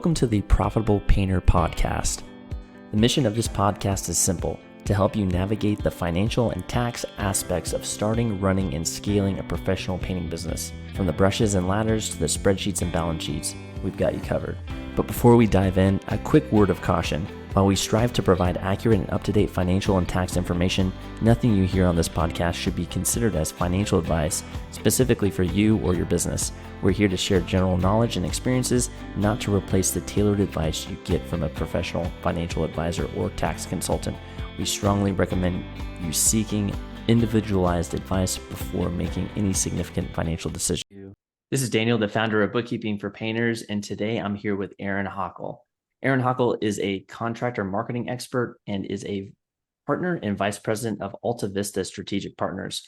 Welcome to the Profitable Painter Podcast. The mission of this podcast is simple: to help you navigate the financial and tax aspects of starting, running, and scaling a professional painting business. From the brushes and ladders to the spreadsheets and balance sheets, we've got you covered. But before we dive in, a quick word of caution. While we strive to provide accurate and up-to-date financial and tax information, nothing you hear on this podcast should be considered as financial advice specifically for you or your business. We're here to share general knowledge and experiences, not to replace the tailored advice you get from a professional financial advisor or tax consultant. We strongly recommend you seeking individualized advice before making any significant financial decision. This is Daniel, the founder of Bookkeeping for Painters, and today I'm here with Aaron Hockel. Aaron Hockel is a contractor marketing expert and is a partner and vice president of Alta Vista Strategic Partners.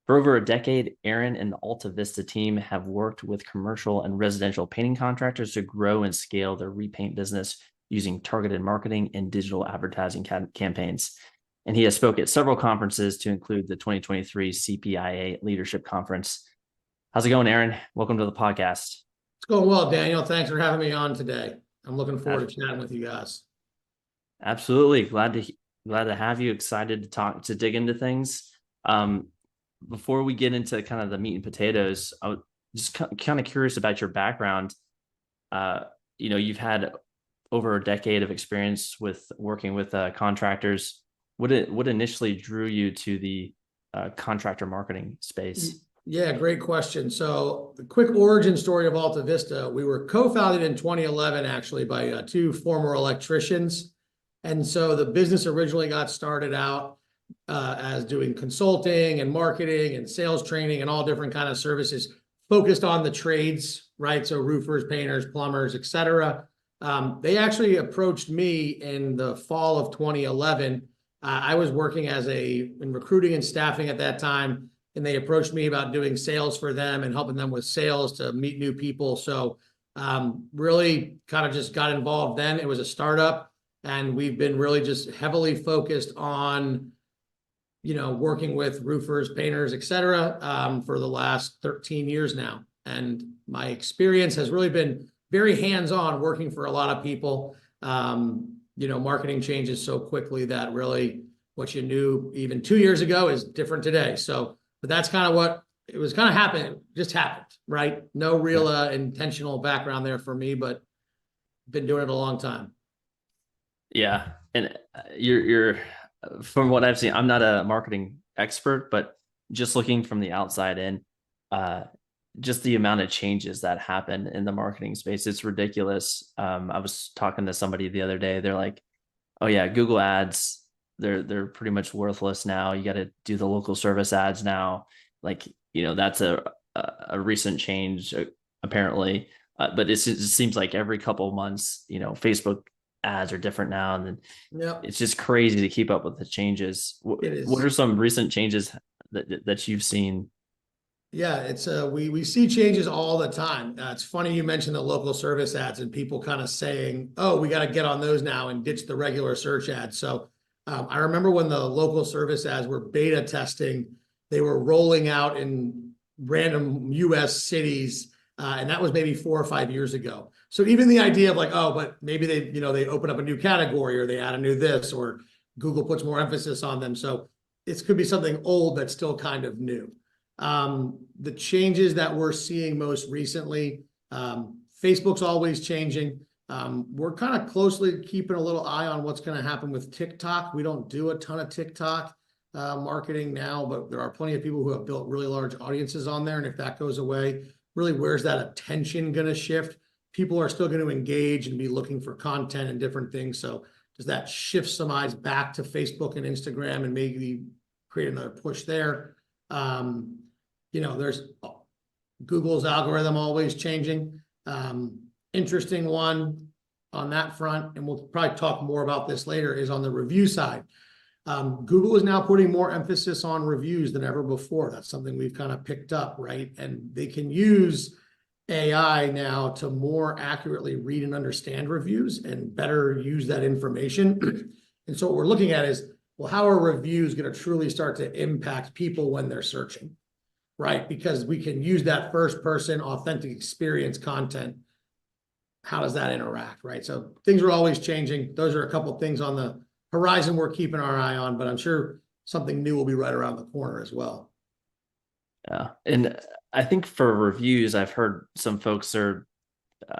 For over a decade, Aaron and the Alta Vista team have worked with commercial and residential painting contractors to grow and scale their repaint business using targeted marketing and digital advertising campaigns. And he has spoken at several conferences to include the 2023 CPIA Leadership Conference. How's it going, Aaron? Welcome to the podcast. It's going well, Daniel. Thanks for having me on today. I'm looking forward to chatting with you guys. Absolutely. Glad to have you. Excited to dig into things. Before we get into kind of the meat and potatoes, I was just kind of curious about your background. You've had over a decade of experience with working with contractors. What initially drew you to the contractor marketing space? Yeah, great question. So the quick origin story of Alta Vista, we were co-founded in 2011, actually, by two former electricians. And so the business originally got started out as doing consulting and marketing and sales training and all different kind of services focused on the trades, right? So roofers, painters, plumbers, et cetera. They actually approached me in the fall of 2011. I was working in recruiting and staffing at that time, and they approached me about doing sales for them and helping them with sales to meet new people. So really kind of just got involved then. It was a startup, and we've been really just heavily focused on, working with roofers, painters, et cetera, for the last 13 years now. And my experience has really been very hands-on, working for a lot of people. Marketing changes so quickly that really what you knew even 2 years ago is different today. But that's kind of what it was kind of happening, just happened, right? No real intentional background there for me, but been doing it a long time. Yeah. And you're from what I've seen, I'm not a marketing expert, but just looking from the outside in, just the amount of changes that happen in the marketing space, it's ridiculous. I was talking to somebody the other day. They're like, oh yeah, Google ads, they're pretty much worthless now. You got to do the local service ads now. That's a recent change apparently. But it seems like every couple of months, Facebook ads are different now. And then It's just crazy to keep up with the changes. What are some recent changes that you've seen? Yeah, it's we see changes all the time. It's funny you mentioned the local service ads and people kind of saying, oh, we got to get on those now and ditch the regular search ads. So I remember when the local service ads were beta testing, they were rolling out in random US cities, and that was maybe 4 or 5 years ago. So even the idea of like, oh, but maybe they open up a new category or they add a new this, or Google puts more emphasis on them. So it could be something old that's still kind of new. The changes that we're seeing most recently, Facebook's always changing. We're kind of closely keeping a little eye on what's going to happen with TikTok. We don't do a ton of TikTok marketing now, but there are plenty of people who have built really large audiences on there. And if that goes away, really, where's that attention going to shift? People are still going to engage and be looking for content and different things. So does that shift some eyes back to Facebook and Instagram and maybe create another push there? There's Google's algorithm always changing. Interesting one on that front, and we'll probably talk more about this later, is on the review side. Google is now putting more emphasis on reviews than ever before. That's something we've kind of picked up, right? And they can use AI now to more accurately read and understand reviews and better use that information. And so what we're looking at is, well, how are reviews going to truly start to impact people when they're searching, right? Because we can use that first person authentic experience content how does that interact, right? So things are always changing. Those are a couple of things on the horizon we're keeping our eye on, but I'm sure something new will be right around the corner as well. Yeah. And I think for reviews, I've heard some folks are,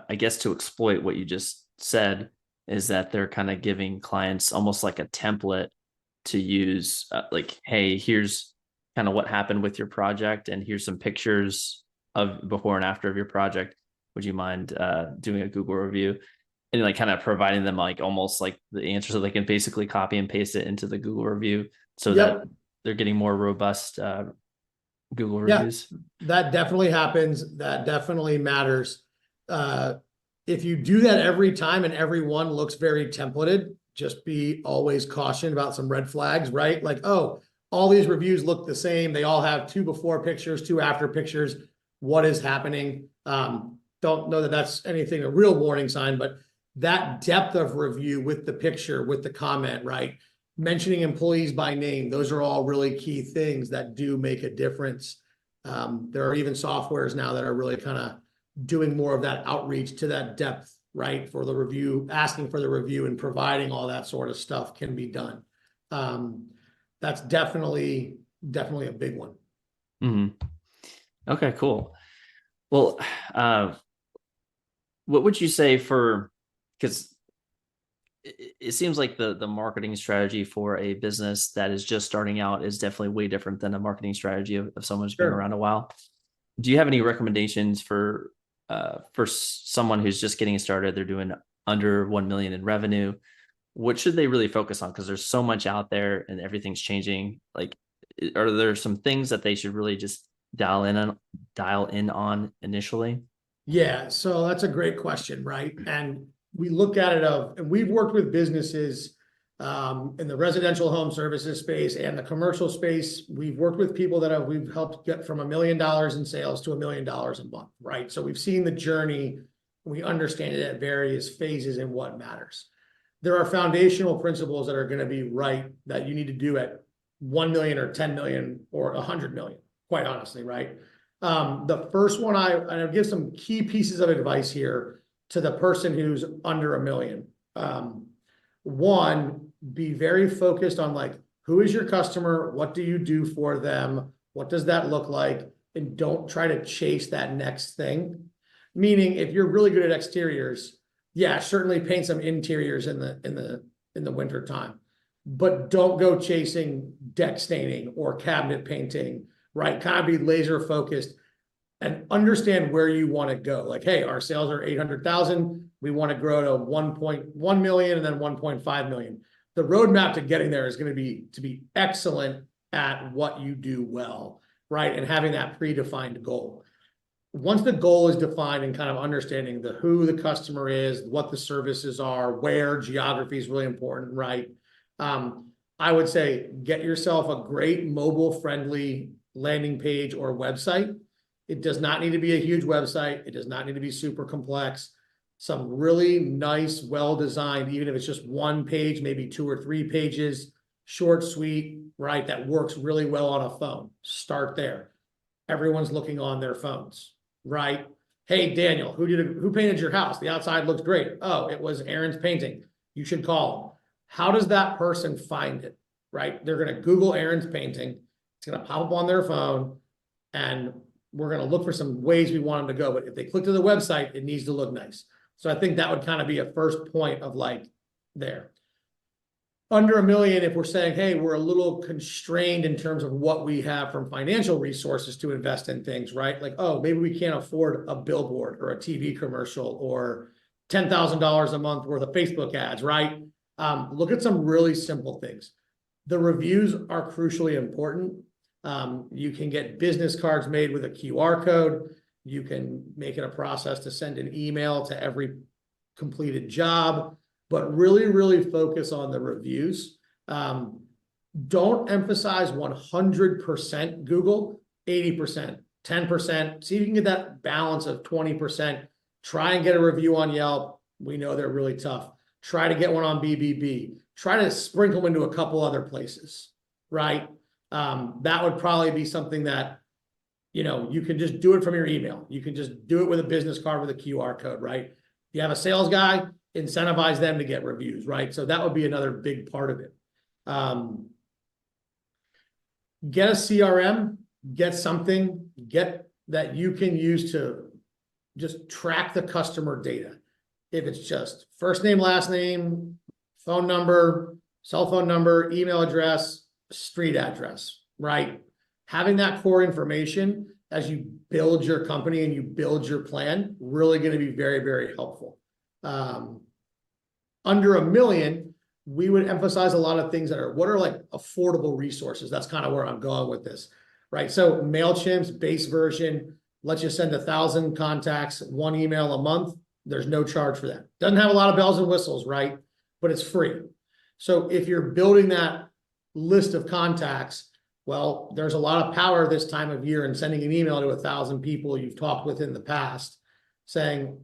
I guess, to exploit what you just said, is that they're kind of giving clients almost like a template to use, like, hey, here's kind of what happened with your project, and here's some pictures of before and after of your project. Would you mind doing a Google review? And like kind of providing them like almost like the answer, so they can basically copy and paste it into the Google review, so that Yep. they're getting more robust Google Yeah, reviews. that definitely happens. That definitely matters. Uh, if you do that every time and every one looks very templated, just be always caution about some red flags, right? Like, oh, all these reviews look the same. They all have 2 before pictures, 2 after pictures. What is happening? Don't know that that's anything, a real warning sign, but that depth of review with the picture, with the comment, right? Mentioning employees by name, those are all really key things that do make a difference. There are even softwares now that are really kind of doing more of that outreach to that depth, right? For the review, asking for the review and providing all that sort of stuff can be done. That's definitely a big one. Mm-hmm. Okay, cool. Well, what would you say for, because it seems like the marketing strategy for a business that is just starting out is definitely way different than a marketing strategy of someone who's been Sure. around a while. Do you have any recommendations for someone who's just getting started? They're doing under 1 million in revenue. What should they really focus on? Because there's so much out there and everything's changing. Like, are there some things that they should really just dial in on initially? Yeah, so that's a great question, right? And we look at it and we've worked with businesses in the residential home services space and the commercial space. We've worked with people that we've helped get from $1 million in sales to $1 million a month, right? So we've seen the journey. We understand it at various phases and what matters. There are foundational principles that are going to be right that you need to do at 1 million or 10 million or 100 million, quite honestly, right? The first one, I'll give some key pieces of advice here to the person who's under 1 million. One, be very focused on like, who is your customer? What do you do for them? What does that look like? And don't try to chase that next thing. Meaning, if you're really good at exteriors, yeah, certainly paint some interiors in the winter time, but don't go chasing deck staining or cabinet painting, right? Kind of be laser focused and understand where you want to go. Like, hey, our sales are 800,000. We want to grow to 1.1 million and then 1.5 million. The roadmap to getting there is going to be excellent at what you do well, right? And having that predefined goal. Once the goal is defined and kind of understanding who the customer is, what the services are, where geography is really important, right? I would say get yourself a great mobile-friendly landing page or website. It does not need to be a huge website. It does not need to be super complex. Some really nice, well-designed, even if it's just one page, maybe 2 or 3 pages, short, sweet, right? That works really well on a phone. Start there. Everyone's looking on their phones, right? Hey, Daniel, who painted your house? The outside looks great. Oh, it was Aaron's painting. You should call him. How does that person find it, right? They're going to Google Aaron's painting. It's going to pop up on their phone, and we're going to look for some ways we want them to go. But if they click to the website, it needs to look nice. So I think that would kind of be a first point of like there. Under 1 million, if we're saying, hey, we're a little constrained in terms of what we have from financial resources to invest in things, right? Like, oh, maybe we can't afford a billboard or a TV commercial or $10,000 a month worth of Facebook ads, right? Look at some really simple things. The reviews are crucially important. You can get business cards made with a QR code. You can make it a process to send an email to every completed job, but really, really focus on the reviews. Don't emphasize 100% Google, 80%, 10%. See if you can get that balance of 20%. Try and get a review on Yelp. We know they're really tough. Try to get one on BBB. Try to sprinkle them into a couple other places, right? That would probably be something that, you can just do it from your email. You can just do it with a business card with a QR code, right? you have a sales guy, incentivize them to get reviews, right? So that would be another big part of it. Get a CRM, get something, get that you can use to just track the customer data. If it's just first name, last name, phone number, cell phone number, email address, street address, right? Having that core information as you build your company and you build your plan, really going to be very, very helpful. Under $1 million, we would emphasize a lot of things that are, what are like affordable resources? That's kind of where I'm going with this, right? So MailChimp's base version lets you send 1,000 contacts, 1 email a month. There's no charge for that. Doesn't have a lot of bells and whistles, right? But it's free. So if you're building that list of contacts, well, there's a lot of power this time of year in sending an email to 1,000 people you've talked with in the past saying,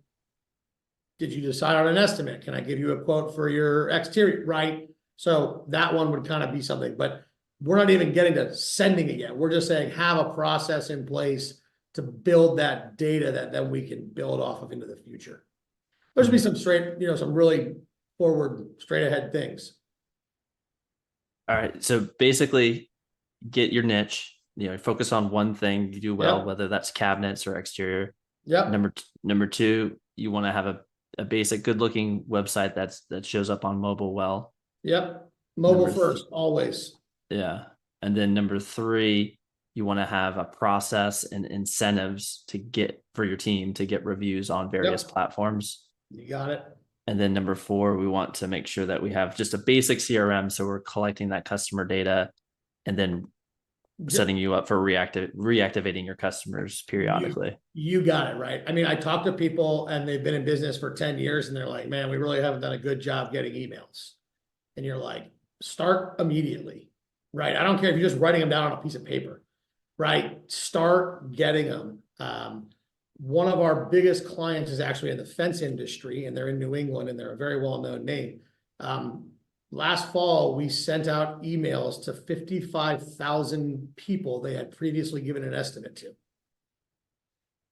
did you decide on an estimate? Can I give you a quote for your exterior, right? So that one would kind of be something, but we're not even getting to sending it yet. We're just saying have a process in place to build that data that then we can build off of into the future. There's be some straight, some really forward, straight ahead things. All right. So basically get your niche, focus on one thing you do well, whether that's cabinets or exterior. Yep. Number 2, you want to have a basic good looking website that shows up on mobile well. Yep. Mobile first, always. Yeah. And then number 3, you want to have a process and incentives for your team to get reviews on various platforms. You got it. And then number 4, we want to make sure that we have just a basic CRM. So we're collecting that customer data and then setting you up for reactivating your customers periodically. You got it, right? I mean, I talk to people and they've been in business for 10 years and they're like, man, we really haven't done a good job getting emails. And you're like, start immediately, right? I don't care if you're just writing them down on a piece of paper, right? Start getting them. One of our biggest clients is actually in the fence industry and they're in New England and they're a very well-known name. Last fall, we sent out emails to 55,000 people they had previously given an estimate to,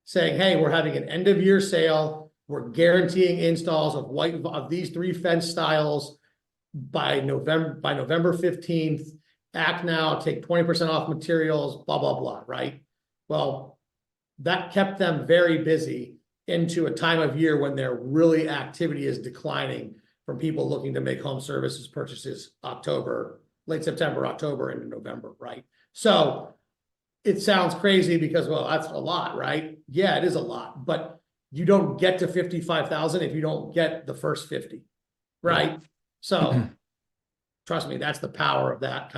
saying, hey, we're having an end of year sale. We're guaranteeing installs of these 3 fence styles by November 15th. Act now, take 20% off materials, blah, blah, blah, right? Well, that kept them very busy into a time of year when their really activity is declining from people looking to make home services purchases late September, October, into November, right? So it sounds crazy because, well, that's a lot, right? Yeah, it is a lot, but you don't get to 55,000 if you don't get the first 50, right? Yeah. So trust me, that's the power of that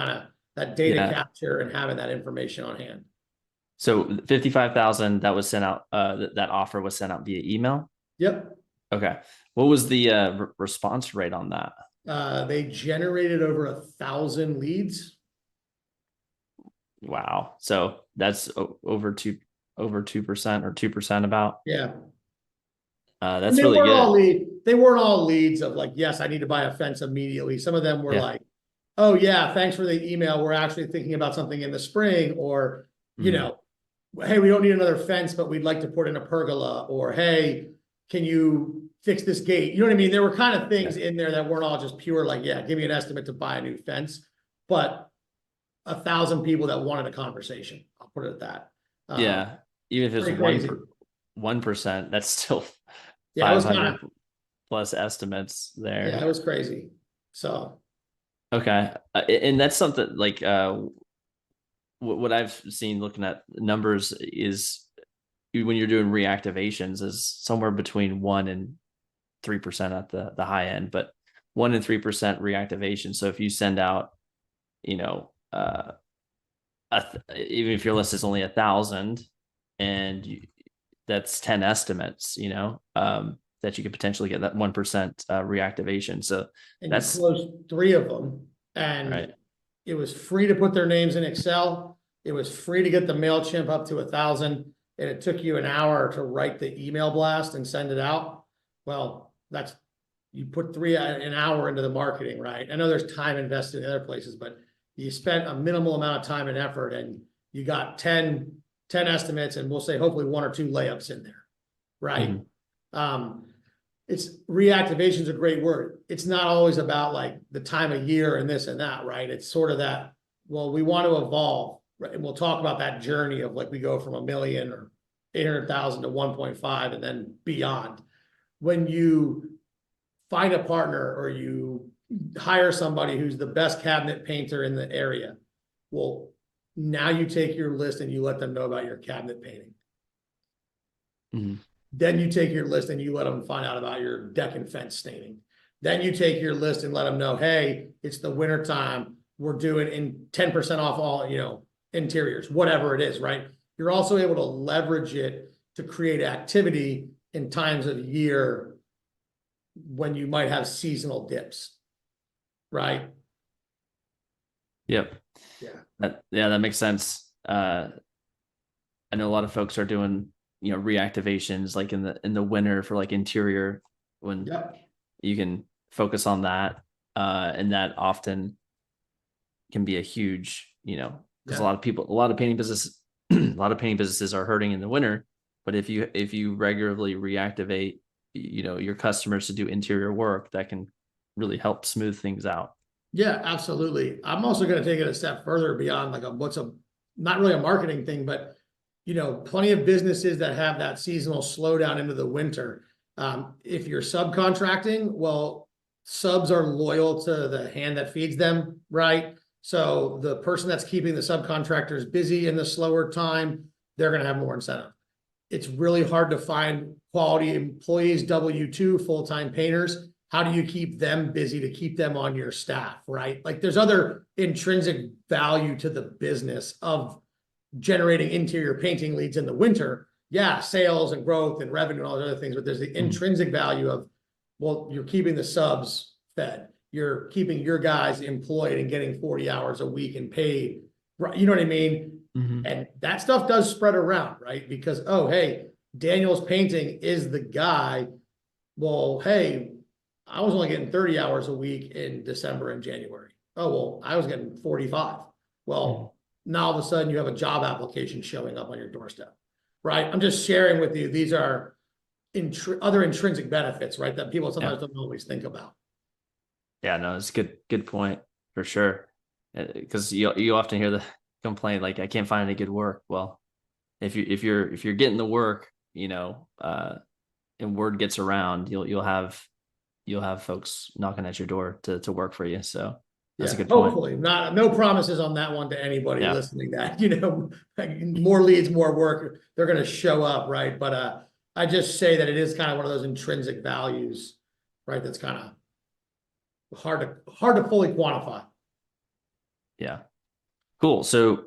that data capture and having that information on hand. So 55,000 that was sent out, that offer was sent out via email? Yep. Okay. What was the response rate on that? They generated over 1,000 leads. Wow. So that's over 2% or 2% about. Yeah. That's really good. They weren't all leads of like, yes, I need to buy a fence immediately. Some of them were like, oh yeah, thanks for the email. We're actually thinking about something in the spring, or, hey, we don't need another fence, but we'd like to put in a pergola, or, hey, can you fix this gate? You know what I mean? There were kind of things in there that weren't all just pure, like, yeah, give me an estimate to buy a new fence, but 1,000 people that wanted a conversation. I'll put it at that. Yeah. Even if it's 1%, that's still 500 plus estimates there. Yeah, it was crazy. So. Okay. And that's something like, what I've seen looking at numbers is when you're doing reactivations is somewhere between 1% and 3% at the high end, but 1% and 3% reactivation. So if you send out, even if your list is only 1,000 and that's 10 estimates, that you could potentially get that 1% reactivation. So and that's you closed 3 of them, and it was free to put their names in Excel. It was free to get the MailChimp up to 1,000. And it took you an hour to write the email blast and send it out. Well, you put an hour into the marketing, right? I know there's time invested in other places, but you spent a minimal amount of time and effort and you got 10 estimates, and we'll say hopefully 1 or 2 layups in there, right? Mm-hmm. it's reactivation is a great word. It's not always about like the time of year and this and that, right? It's sort of that, well, we want to evolve, right? And we'll talk about that journey of like we go from 1 million or 800,000 to 1.5 and then beyond. When you find a partner or you hire somebody who's the best cabinet painter in the area, well, now you take your list and you let them know about your cabinet painting. Mm-hmm. Then you take your list and you let them find out about your deck and fence staining. Then you take your list and let them know, hey, it's the winter time. We're doing in 10% off all, interiors, whatever it is, right? You're also able to leverage it to create activity in times of year when you might have seasonal dips, right? Yep. Yeah. That makes sense. I know a lot of folks are doing, reactivations like in the winter for like interior when you can focus on that. And that often can be a huge, because a lot of painting businesses, a lot of painting businesses are hurting in the winter. But if you regularly reactivate, your customers to do interior work, that can really help smooth things out. Yeah, absolutely. I'm also going to take it a step further beyond like not really a marketing thing, but plenty of businesses that have that seasonal slowdown into the winter. If you're subcontracting, well, subs are loyal to the hand that feeds them, right? So the person that's keeping the subcontractors busy in the slower time, they're going to have more incentive. It's really hard to find quality employees, W-2 full-time painters. How do you keep them busy to keep them on your staff, right? Like there's other intrinsic value to the business of generating interior painting leads in the winter. Yeah, sales and growth and revenue and all those other things, but there's the intrinsic value of, well, you're keeping the subs fed. You're keeping your guys employed and getting 40 hours a week and paid. Right? You know what I mean? Mm-hmm. And that stuff does spread around, right? Because, oh, hey, Daniel's painting is the guy. Well, hey, I was only getting 30 hours a week in December and January. Oh, well, I was getting 45. Well, now all of a sudden you have a job application showing up on your doorstep, right? I'm just sharing with you. These are other intrinsic benefits, right? That people sometimes don't always think about. Yeah, no, it's a good point for sure. Because you often hear the complaint like, I can't find any good work. Well, if you're getting the work, and word gets around, you'll have folks knocking at your door to work for you. So that's a good point. Hopefully, no promises on that one to anybody listening. That more leads, more work, they're going to show up, right? But I just say that it is kind of one of those intrinsic values, right? That's kind of hard to fully quantify. Yeah, cool. So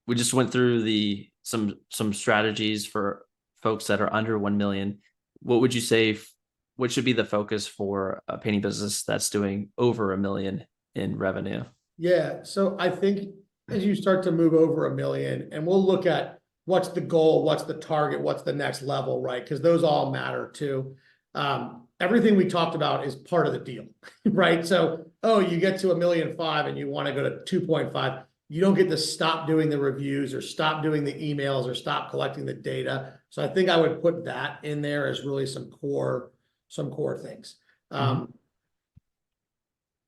we just went through some strategies for folks that are under 1 million. What would you say? What should be the focus for a painting business that's doing over 1 million in revenue? Yeah. So I think as you start to move over 1 million, and we'll look at what's the goal, what's the target, what's the next level, right? Because those all matter too. Everything we talked about is part of the deal, right? So, you get to 1.5 million and you want to go to 2.5. You don't get to stop doing the reviews or stop doing the emails or stop collecting the data. So I think I would put that in there as really some core things.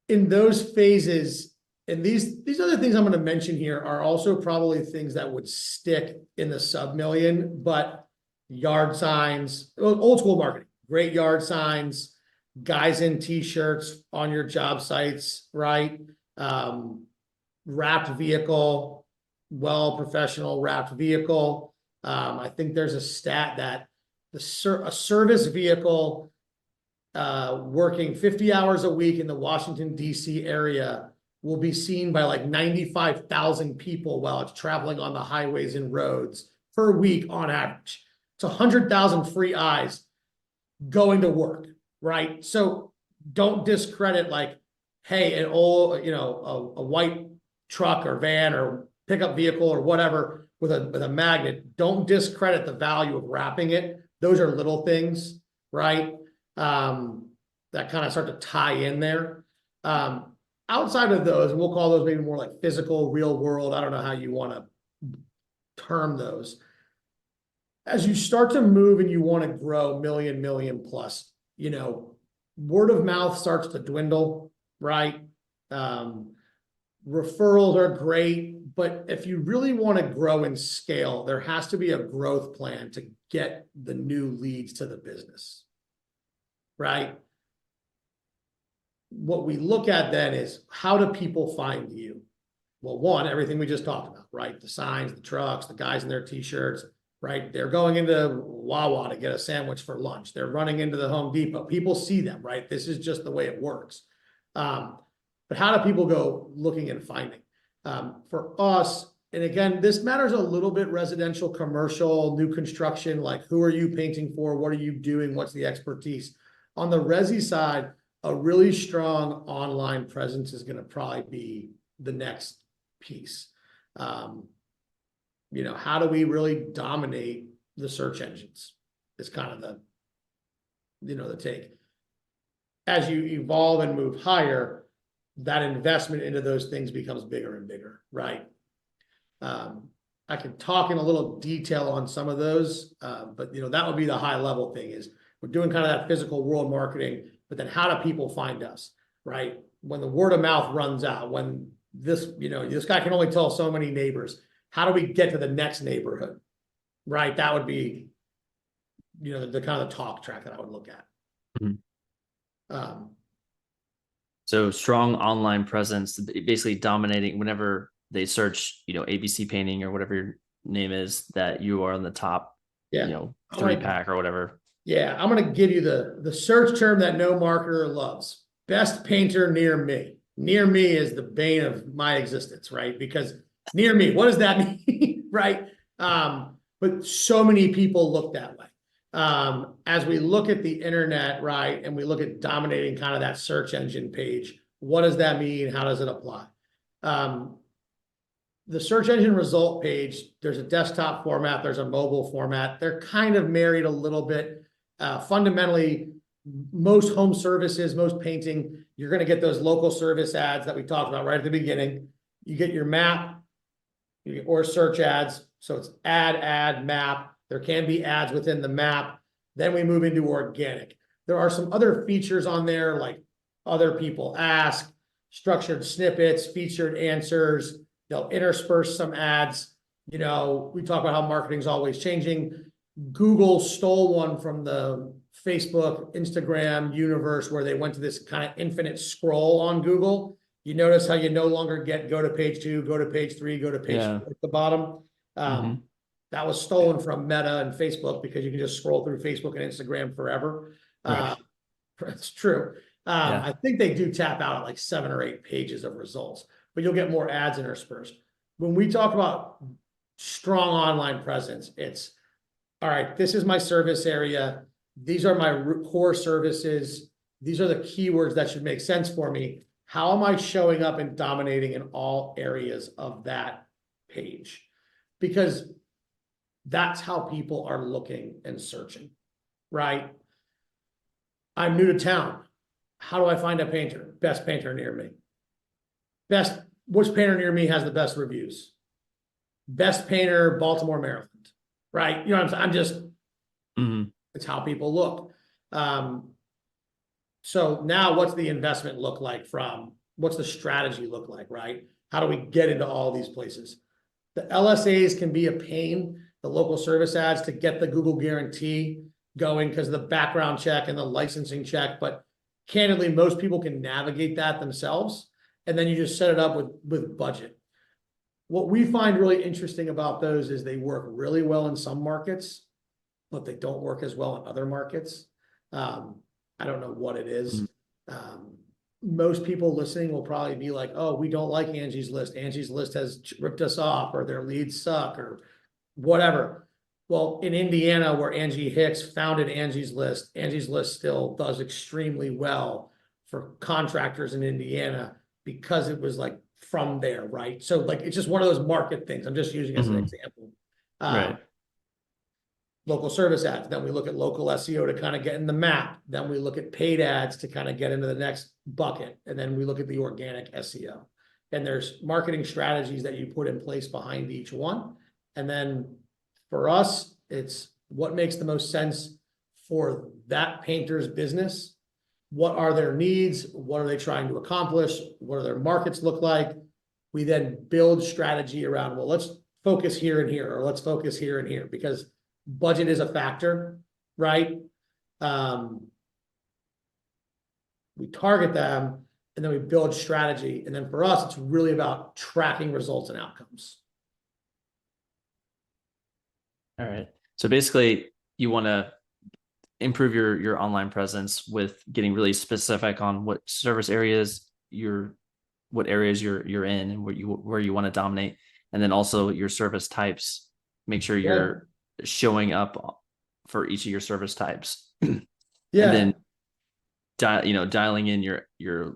In those phases, and these other things I'm going to mention here are also probably things that would stick in the sub-million, but yard signs, old school marketing, great yard signs, guys in t-shirts on your job sites, right? Wrapped vehicle, professional wrapped vehicle. I think there's a stat that a service vehicle working 50 hours a week in the Washington, D.C. area will be seen by like 95,000 people while it's traveling on the highways and roads per week on average. It's 100,000 free eyes going to work, right? So don't discredit like, hey, an old, a white truck or van or pickup vehicle or whatever with a magnet. Don't discredit the value of wrapping it. Those are little things, right? That kind of start to tie in there. Outside of those, and we'll call those maybe more like physical, real world. I don't know how you want to term those. As you start to move and you want to grow million plus, word of mouth starts to dwindle, right? Referrals are great, but if you really want to grow and scale, there has to be a growth plan to get the new leads to the business, right? What we look at then is, how do people find you? Well, one, everything we just talked about, right? The signs, the trucks, the guys in their t-shirts, right? They're going into Wawa to get a sandwich for lunch. They're running into the Home Depot. People see them, right? This is just the way it works. But how do people go looking and finding? For us, and again, this matters a little bit: residential, commercial, new construction. Like, who are you painting for? What are you doing? What's the expertise? On the resi side, a really strong online presence is going to probably be the next piece. How do we really dominate the search engines? Is kind of the take. As you evolve and move higher, that investment into those things becomes bigger and bigger, right? I can talk in a little detail on some of those, but that would be the high level thing. Is we're doing kind of that physical world marketing, but then how do people find us, right? When the word of mouth runs out, when this guy can only tell so many neighbors, how do we get to the next neighborhood, right? That would be, the kind of the talk track that I would look at. So strong online presence, basically dominating whenever they search, ABC painting or whatever your name is, that you are on the top, 3-pack or whatever. Yeah, I'm going to give you the search term that no marketer loves: best painter near me. Near me is the bane of my existence, right? Because near me, what does that mean, right? But so many people look that way. As we look at the internet, right, and we look at dominating kind of that search engine page, what does that mean? How does it apply? The search engine result page, there's a desktop format, there's a mobile format. They're kind of married a little bit. Fundamentally, most home services, most painting, you're going to get those local service ads that we talked about right at the beginning. You get your map or search ads. So it's ad, map. There can be ads within the map. Then we move into organic. There are some other features on there, like other people ask, structured snippets, featured answers. They'll intersperse some ads. We talk about how marketing is always changing. Google stole one from the Facebook, Instagram universe, where they went to this kind of infinite scroll on Google. You notice how you no longer go to page 2, go to page 3, go to page 4 at the bottom. That was stolen from Meta and Facebook, because you can just scroll through Facebook and Instagram forever. Right. It's true. I think they do tap out at like 7 or 8 pages of results, but you'll get more ads interspersed. When we talk about strong online presence, it's, all right, this is my service area. These are my core services. These are the keywords that should make sense for me. How am I showing up and dominating in all areas of that page? Because that's how people are looking and searching, right? I'm new to town. How do I find a painter? Best painter near me. Which painter near me has the best reviews? Best painter, Baltimore, Maryland, right? You know what I'm saying? It's how people look. So now what's the investment look like what's the strategy look like, right? How do we get into all these places? The LSAs can be a pain, the local service ads, to get the Google guarantee going because of the background check and the licensing check. But candidly, most people can navigate that themselves. And then you just set it up with budget. What we find really interesting about those is they work really well in some markets, but they don't work as well in other markets. I don't know what it is. Most people listening will probably be like, oh, we don't like Angie's List. Angie's List has ripped us off, or their leads suck, or whatever. Well, in Indiana, where Angie Hicks founded Angie's List still does extremely well for contractors in Indiana because it was like from there, right? So like, it's just one of those market things. I'm just using as an example. Right. Local service ads. Then we look at local SEO to kind of get in the map. Then we look at paid ads to kind of get into the next bucket. And then we look at the organic SEO. And there's marketing strategies that you put in place behind each one. And then for us, it's what makes the most sense for that painter's business. What are their needs? What are they trying to accomplish? What do their markets look like? We then build strategy around, well, let's focus here and here, or let's focus here and here, because budget is a factor, right? We target them, and then we build strategy. And then for us, it's really about tracking results and outcomes. All right. So basically, you want to improve your online presence with getting really specific on what service areas you're in and where you want to dominate, and then also your service types. Make sure you're showing up for each of your service types. Yeah. And then dialing in your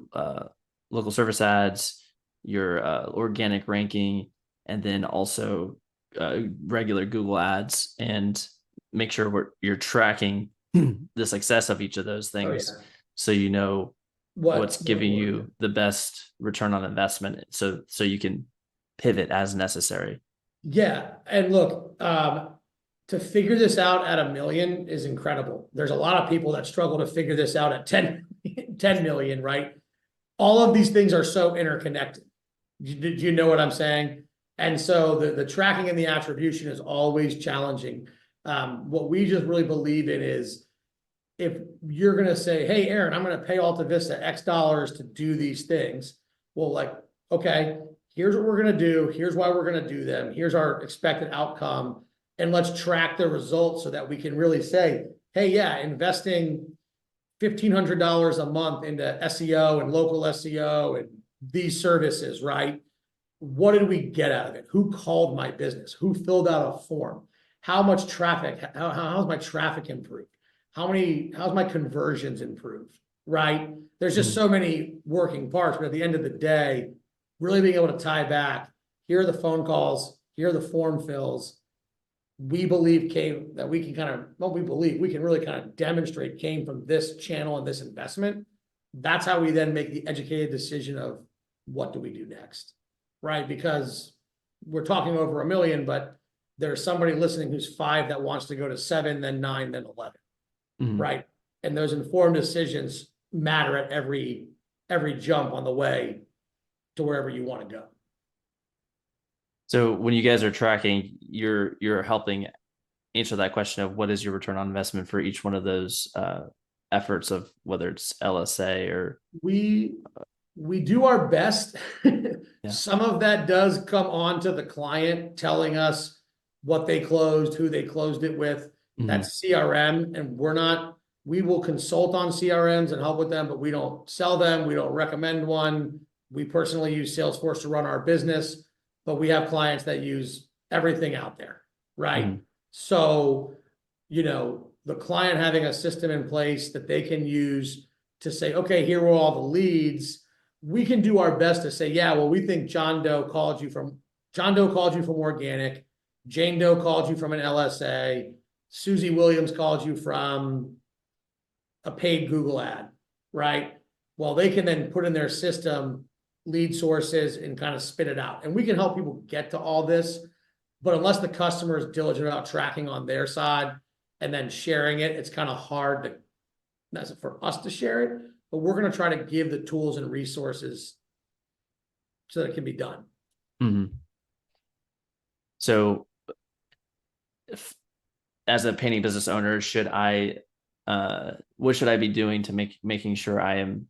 local service ads, your organic ranking, and then also regular Google ads, and make sure you're tracking the success of each of those things. Oh, yeah. So you know what's giving you the best return on investment, so you can pivot as necessary. Yeah. And look, to figure this out at 1 million is incredible. There's a lot of people that struggle to figure this out at 10 million, right? All of these things are so interconnected. Do you know what I'm saying? And so the tracking and the attribution is always challenging. What we just really believe in is, if you're going to say, hey, Aaron, I'm going to pay Alta Vista X dollars to do these things. Well, like, okay, here's what we're going to do. Here's why we're going to do them. Here's our expected outcome. And let's track the results so that we can really say, hey, yeah, investing $1,500 a month into SEO and local SEO and these services, right? What did we get out of it? Who called my business? Who filled out a form? How much traffic? How's my traffic improved? How's my conversions improved, right? There's just so many working parts, but at the end of the day, really being able to tie back, here are the phone calls, here are the form fills, we believe we can really kind of demonstrate came from this channel and this investment. That's how we then make the educated decision of what do we do next, right? Because we're talking over 1 million, but there's somebody listening who's 5 that wants to go to 7, then 9, then 11. Mm-hmm. Right. And those informed decisions matter at every jump on the way to wherever you want to go. So when you guys are tracking, you're helping answer that question of what is your return on investment for each one of those efforts, of whether it's LSA or we do our best. Yeah. Some of that does come on to the client telling us what they closed, who they closed it with. Mm-hmm. That's CRM, and we will consult on CRMs and help with them, but we don't sell them. We don't recommend one. We personally use Salesforce to run our business, but we have clients that use everything out there, right? Mm-hmm. So, the client having a system in place that they can use to say, okay, here are all the leads. We can do our best to say, yeah, well, we think John Doe called you from organic. Jane Doe called you from an LSA. Susie Williams called you from a paid Google ad, right? Well, they can then put in their system lead sources and kind of spit it out. And we can help people get to all this, but unless the customer is diligent about tracking on their side and then sharing it, it's kind of hard for us to share it, but we're going to try to give the tools and resources so that it can be done. Mm-hmm. So as a painting business owner, what should I be doing to making sure I am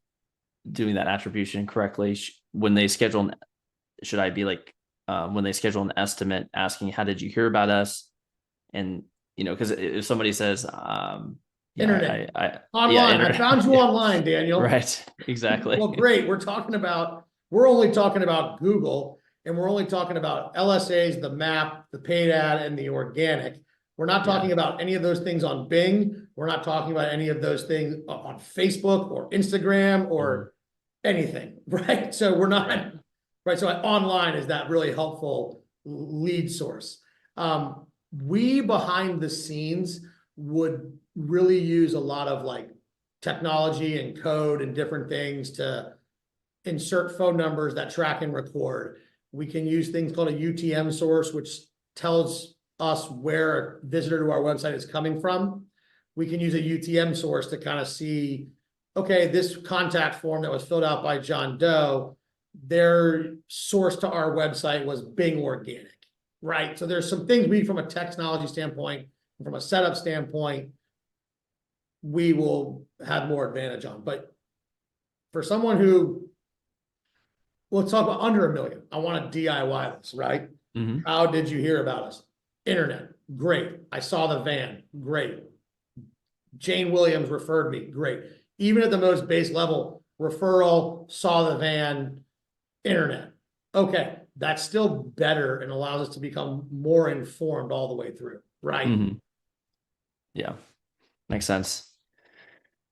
doing that attribution correctly? When they schedule, should I be like, when they schedule an estimate, asking, how did you hear about us? And, because if somebody says, internet, online, I found you online, Daniel. Right. Exactly. Well, great. We're only talking about Google, and we're only talking about LSAs, the map, the paid ad, and the organic. We're not talking about any of those things on Bing. We're not talking about any of those things on Facebook or Instagram or anything, right? So we're not, right? So online is that really helpful lead source. We behind the scenes would really use a lot of like technology and code and different things to insert phone numbers that track and record. We can use things called a UTM source, which tells us where a visitor to our website is coming from. we can use a UTM source to kind of see, okay, this contact form that was filled out by John Doe, their source to our website was Bing organic, right? So there's some things we, from a technology standpoint, from a setup standpoint, we will have more advantage on. But for someone who, let's talk about under $1 million, I want to DIY this, right? Mm-hmm. How did you hear about us? Internet, great. I saw the van, great. Jane Williams referred me, great. Even at the most base level, referral, saw the van, internet. Okay, that's still better and allows us to become more informed all the way through, right? Mm-hmm. Yeah, makes sense.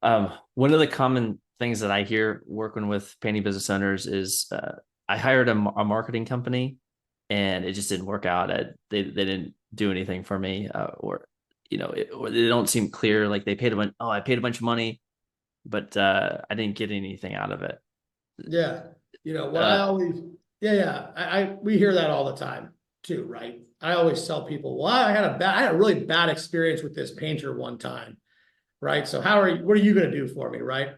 One of the common things that I hear working with painting business owners is I hired a marketing company and it just didn't work out. They didn't do anything for me, or they don't seem clear. Like they paid I paid a bunch of money, but I didn't get anything out of it. Yeah, what I always, we hear that all the time too, right? I always tell people, well, I had a really bad experience with this painter one time, right? So what are you going to do for me, right?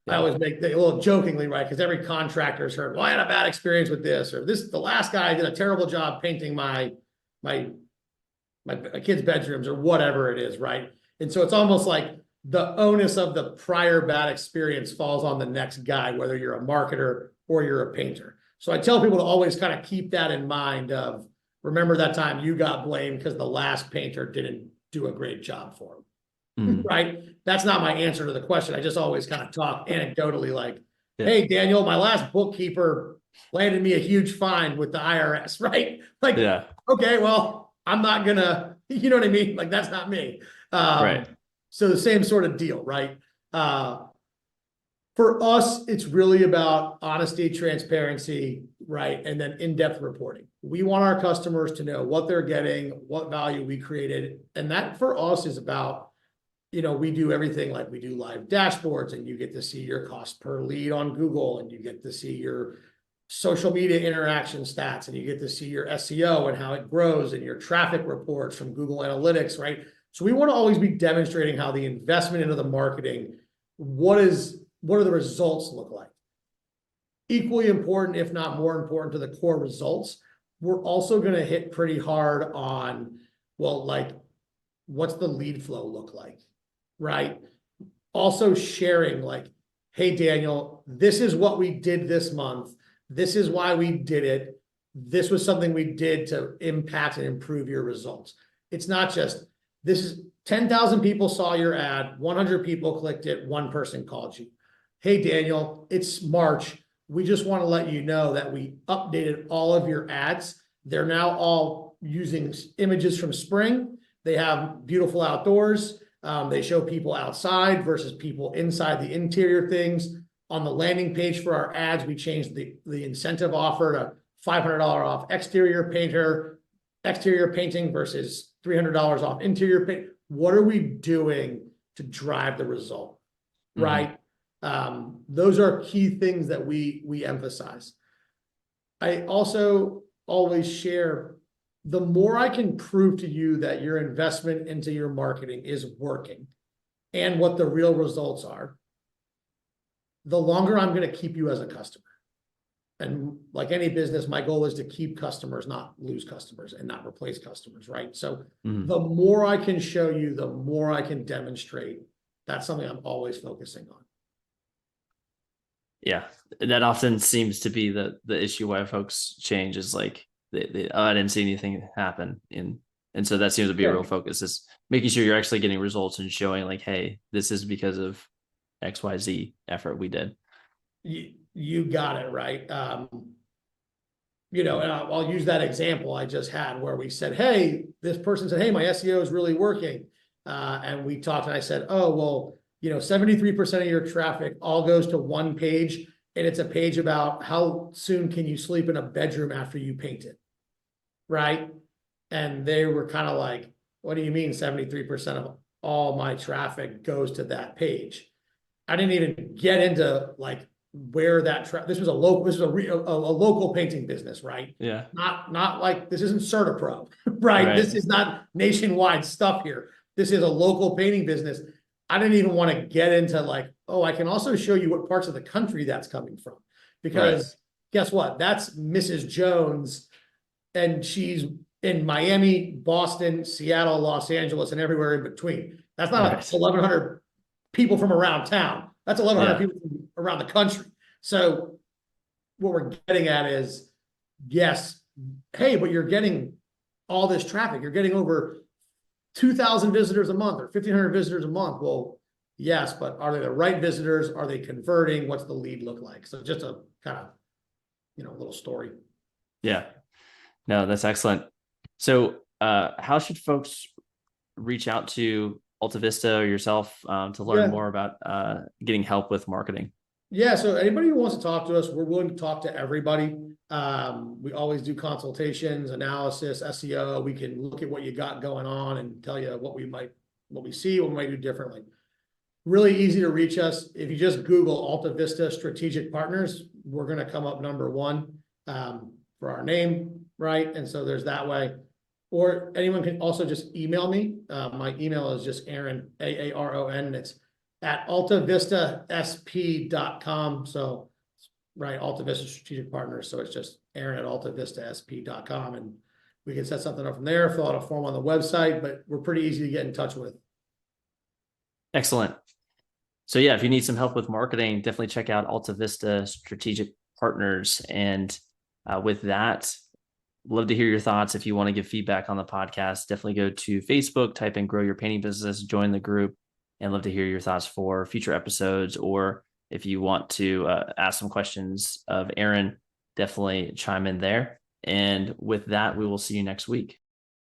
Yeah. I always make a little jokingly, right? Because every contractor's heard, well, I had a bad experience with this, or the last guy did a terrible job painting my kids' bedrooms, or whatever it is, right? And so it's almost like the onus of the prior bad experience falls on the next guy, whether you're a marketer or you're a painter. So I tell people to always kind of keep that in mind of, remember that time you got blamed because the last painter didn't do a great job for him, right? That's not my answer to the question. I just always kind of talk anecdotally like, hey, Daniel, my last bookkeeper landed me a huge fine with the IRS, right? Like, okay, well, I'm not gonna, you know what I mean? Like, that's not me. Right. So the same sort of deal, right? For us, it's really about honesty, transparency, right? And then in-depth reporting. We want our customers to know what they're getting, what value we created. And that for us is about, we do everything, like we do live dashboards, and you get to see your cost per lead on Google, and you get to see your social media interaction stats, and you get to see your SEO and how it grows, and your traffic reports from Google Analytics, right? So we want to always be demonstrating how the investment into the marketing, what do the results look like? Equally important, if not more important, to the core results, we're also going to hit pretty hard on, well, like, what's the lead flow look like, right? Also sharing like, hey, Daniel, this is what we did this month. This is why we did it. This was something we did to impact and improve your results. It's not just, this is 10,000 people saw your ad, 100 people clicked it, one person called you. Hey, Daniel, it's March. We just want to let you know that we updated all of your ads. They're now all using images from spring. They have beautiful outdoors. They show people outside versus people inside the interior things. On the landing page for our ads, we changed the incentive offer to $500 off exterior painting versus $300 off interior paint. What are we doing to drive the result, right? Those are key things that we emphasize. I also always share, the more I can prove to you that your investment into your marketing is working and what the real results are, the longer I'm going to keep you as a customer. And like any business, my goal is to keep customers, not lose customers, and not replace customers, right? So the more I can show you, the more I can demonstrate. That's something I'm always focusing on. Yeah, that often seems to be the issue why folks change, is like, I didn't see anything happen. And so that seems to be a real focus, is making sure you're actually getting results and showing like, hey, this is because of XYZ effort we did. You got it, right. And I'll use that example I just had where we said, hey, this person said, hey, my SEO is really working. And we talked and I said, oh, well, 73% of your traffic all goes to one page, and it's a page about how soon can you sleep in a bedroom after you paint it, right? And they were kind of like, what do you mean 73% of all my traffic goes to that page? I didn't even get into like where that this was a local painting business, right? Yeah. Not like, this isn't CertaPro, right? This is not nationwide stuff here. This is a local painting business. I didn't even want to get into like, oh, I can also show you what parts of the country that's coming from. Right. Because guess what? That's Mrs. Jones, and she's in Miami, Boston, Seattle, Los Angeles, and everywhere in between. That's not Right. 1,100 people from around town. That's 1,100 Yeah. people from around the country. So what we're getting at is, yes, hey, but you're getting all this traffic. You're getting over 2,000 visitors a month or 1,500 visitors a month. Well, yes, but are they the right visitors? Are they converting? What's the lead look like? So just a kind of, little story. Yeah. No, that's excellent. So, how should folks reach out to Alta Vista or yourself to learn Yeah. more about getting help with marketing? Yeah, so anybody who wants to talk to us, we're willing to talk to everybody. We always do consultations, analysis, SEO. We can look at what you got going on and tell you what we see, what we might do differently. Really easy to reach us. If you just Google Alta Vista Strategic Partners, we're going to come up number one for our name, right? And so there's that way. Or anyone can also just email me. My email is just Aaron, Aaron, and it's at altavistasp.com. So, right, Alta Vista Strategic Partners. So it's just Aaron at altavistasp.com. And we can set something up from there, fill out a form on the website, but we're pretty easy to get in touch with. Excellent. So yeah, if you need some help with marketing, definitely check out Alta Vista Strategic Partners. And with that, love to hear your thoughts. If you want to give feedback on the podcast, definitely go to Facebook, type in Grow Your Painting Business, join the group, and love to hear your thoughts for future episodes. Or if you want to ask some questions of Aaron, definitely chime in there. And with that, we will see you next week.